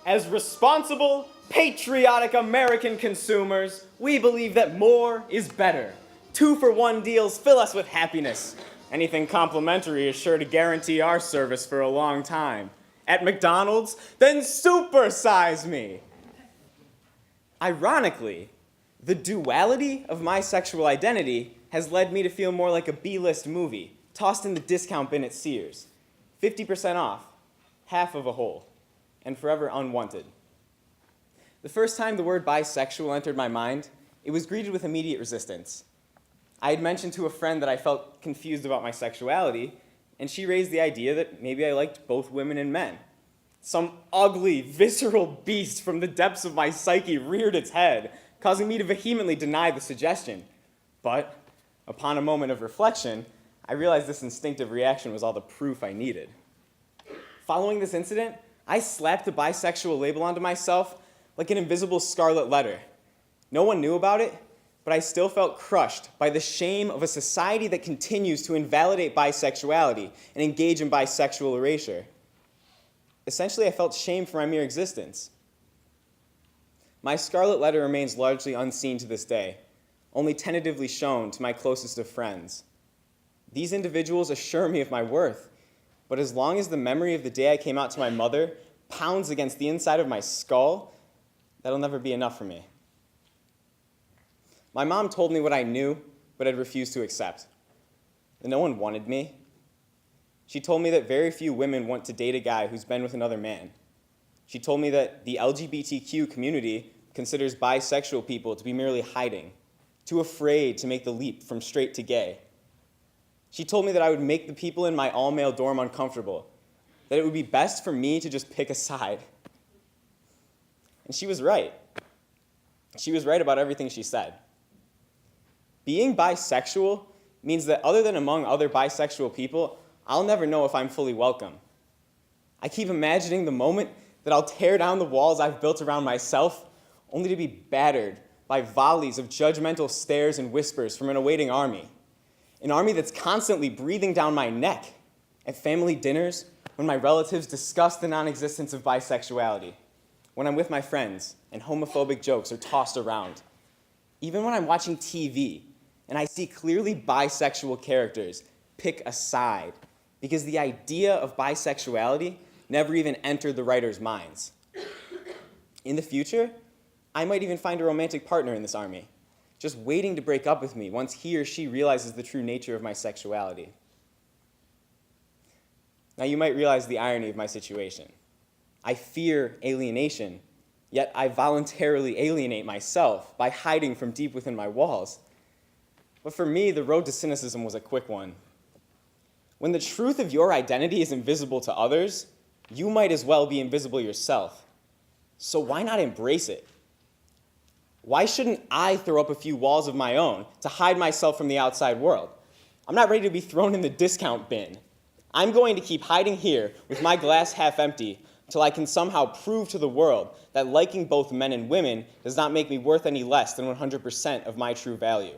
As responsible, patriotic American consumers, we believe that more is better. 2-for-1 deals fill us with happiness. Anything complimentary is sure to guarantee our service for a long time. At McDonald's, then supersize me. Ironically, the duality of my sexual identity has led me to feel more like a B-list movie, tossed in the discount bin at Sears. 50% off, half of a whole, and forever unwanted. The first time the word bisexual entered my mind, it was greeted with immediate resistance. I had mentioned to a friend that I felt confused about my sexuality, and she raised the idea that maybe I liked both women and men. Some ugly, visceral beast from the depths of my psyche reared its head, causing me to vehemently deny the suggestion. But, upon a moment of reflection, I realized this instinctive reaction was all the proof I needed. Following this incident, I slapped the bisexual label onto myself like an invisible scarlet letter. No one knew about it, but I still felt crushed by the shame of a society that continues to invalidate bisexuality and engage in bisexual erasure. Essentially, I felt shame for my mere existence. My scarlet letter remains largely unseen to this day, only tentatively shown to my closest of friends. These individuals assure me of my worth, but as long as the memory of the day I came out to my mother pounds against the inside of my skull, that'll never be enough for me. My mom told me what I knew, but had refused to accept. That no one wanted me. She told me that very few women want to date a guy who's been with another man. She told me that the LGBTQ community considers bisexual people to be merely hiding, too afraid to make the leap from straight to gay. She told me that I would make the people in my all-male dorm uncomfortable, that it would be best for me to just pick a side. And she was right. She was right about everything she said. Being bisexual means that other than among other bisexual people, I'll never know if I'm fully welcome. I keep imagining the moment that I'll tear down the walls I've built around myself, only to be battered by volleys of judgmental stares and whispers from an awaiting army. An army that's constantly breathing down my neck at family dinners when my relatives discuss the non-existence of bisexuality, when I'm with my friends and homophobic jokes are tossed around, even when I'm watching TV and I see clearly bisexual characters pick a side because the idea of bisexuality never even entered the writers' minds. In the future, I might even find a romantic partner in this army, just waiting to break up with me once he or she realizes the true nature of my sexuality. Now, you might realize the irony of my situation. I fear alienation, yet I voluntarily alienate myself by hiding from deep within my walls. But for me, the road to cynicism was a quick one. When the truth of your identity is invisible to others, you might as well be invisible yourself. So why not embrace it? Why shouldn't I throw up a few walls of my own to hide myself from the outside world? I'm not ready to be thrown in the discount bin. I'm going to keep hiding here with my glass half empty until I can somehow prove to the world that liking both men and women does not make me worth any less than 100% of my true value.